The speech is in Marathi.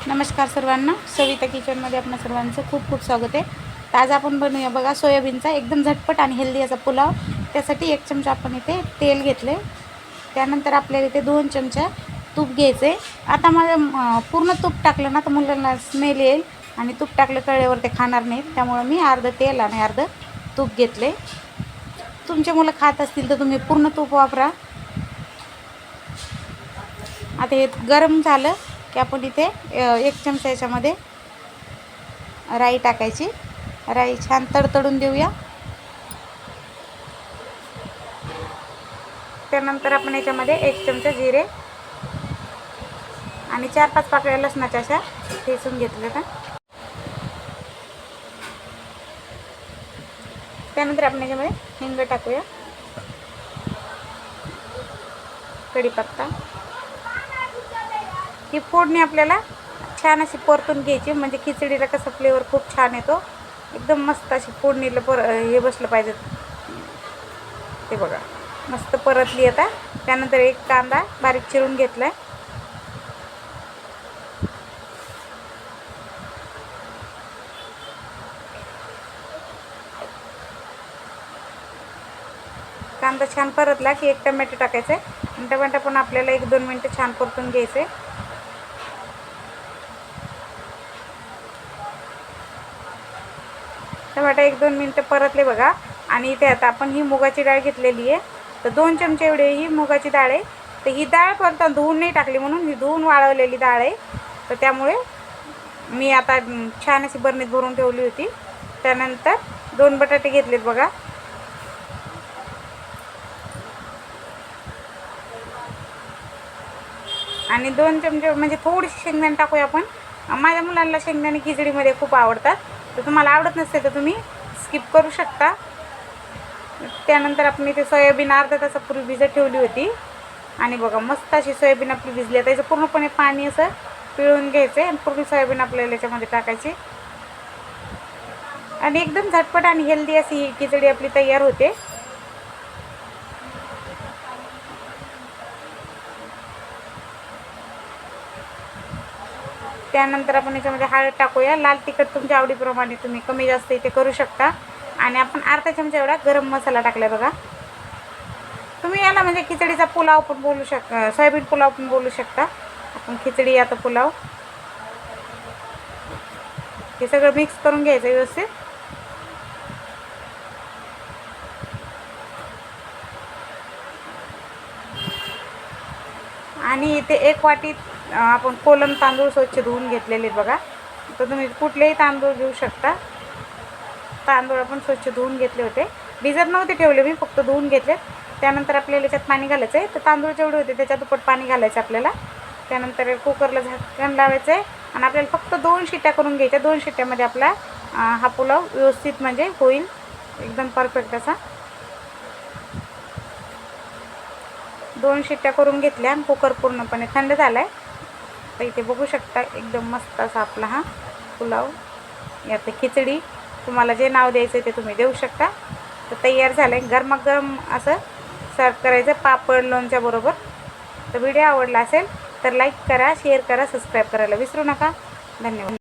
नमस्कार सर्वांना, सविता किचनमध्ये आपणा सर्वांचं खूप खूप स्वागत आहे। तर आज आपण बनवूया बघा सोयाबीनचा एकदम झटपट आणि हेल्दी असा पुलाव। त्यासाठी 1 चमचा आपण इथे तेल घेतले, त्यानंतर आपल्याला इथे 2 चमचा तूप घ्यायचे। आता माझं पूर्ण तूप टाकलं ना तर मुलांना स्मेल येईल आणि तूप टाकलं कळल्यावर ते खाणार नाहीत, त्यामुळे मी अर्ध तेल आणि अर्ध तूप घेतले। तुमचे मुलं खात असतील तर तुम्ही पूर्ण तूप वापरा। आता हे गरम झालं की आपण इथे 1 चमचा याच्यामध्ये राई टाकायची। राई छान तडतडून देऊया। त्यानंतर आपण याच्यामध्ये 1 चमचा जिरे आणि 4-5 पाकळ्या लसणाच्या अशा ठेचून घेतल्या। त्यानंतर आपण याच्यामध्ये हिंग टाकूया, कढीपत्ता। ही फोडणी आपल्याला छान अशी परतून घ्यायची, म्हणजे खिचडीला कसा फ्लेवर खूप छान येतो। एकदम मस्त अशी फोडणीला हे बसलं पाहिजे ते बघा, मस्त परतली। आता त्यानंतर एक कांदा बारीक चिरून घेतलाय, कांदा छान परतला की 1 टोमॅटो टाकायचा आणि टोमॅटो पण आपल्याला 1-2 मिनिटं छान परतून घ्यायचे। टोमॅटो 1-2 मिनिटं परतले बघा। आणि इथे आता आपण ही मुगाची डाळ घेतलेली आहे, तर 2 चमचे एवढी ही मुगाची डाळ आहे। तर ही डाळ पण धुवून नाही टाकली, म्हणून ही धुवून वाळवलेली डाळ आहे। तर त्यामुळे मी आता छान अशी बरणीत भरून ठेवली होती। त्यानंतर 2 बटाटे घेतलेत बघा, आणि 2 चमचे म्हणजे थोडीशी शेंगदाणे टाकूया आपण। माझ्या मुलांना शेंगदाणे खिचडीमध्ये खूप आवडतात, तर तुम्हाला आवडत नसेल तर तुम्ही स्किप करू शकता। त्यानंतर आपण इथे सोयाबीन अर्धा तासापूर्वी भिजत ठेवली होती आणि बघा मस्त अशी सोयाबीन आपली भिजली आहे। त्याचं पूर्णपणे पाणी असं पिळून घ्यायचं आणि पूर्ण सोयाबीन आपल्याला याच्यामध्ये टाकायची आणि एकदम झटपट आणि हेल्दी अशी ही खिचडी आपली तयार होते। त्यानंतर आपण याच्यामध्ये हळद टाकूया। लाल तिखट तुमच्या आवडीप्रमाणे तुम्ही कमी जास्त इथे करू शकता। आणि आपण अर्धा चमचा एवढा गरम मसाला टाकलाय बघा। तुम्ही याला म्हणजे खिचडीचा पुलाव पण बोलू शकता, सोयाबीन पुलाव पण बोलू शकता। आपण खिचडी आता पुलाव हे सगळं मिक्स करून घ्यायचं व्यवस्थित। आणि इथे 1 वाटी आपण कोलम तांदूळ स्वच्छ धुवून घेतलेले बघा। तर तुम्ही कुठलेही तांदूळ घेऊ शकता। तांदूळ आपण स्वच्छ धुवून घेतले होते, भिजत नव्हते ठेवले मी, फक्त धुवून घेतले। त्यानंतर आपल्याला याच्यात पाणी घालायचं आहे, तर तांदूळ जेवढे होते त्याच्या दुप्पट पाणी घालायचं आपल्याला। त्यानंतर कुकरला झाकण लावायचं आहे आणि आपल्याला फक्त 2 शिट्ट्या करून घ्यायच्या। 2 शिट्ट्यामध्ये आपला हा पुलाव व्यवस्थित म्हणजे होईल, एकदम परफेक्ट असा। 2 शिट्ट्या करून घेतल्या आणि कुकर पूर्णपणे थंड झालाय। तर इथे बघू शकता एकदम मस्त असा आपला हा पुलाव, यात खिचडी तुम्हाला जे नाव द्यायचं ते तुम्ही देऊ शकता। तर तयार झालंय, गरमागरम असं सर्व करायचं पापड लोणच्या बरोबर। तर व्हिडिओ आवडला असेल तर लाईक करा, शेअर करा, सबस्क्राईब करायला विसरू नका। धन्यवाद।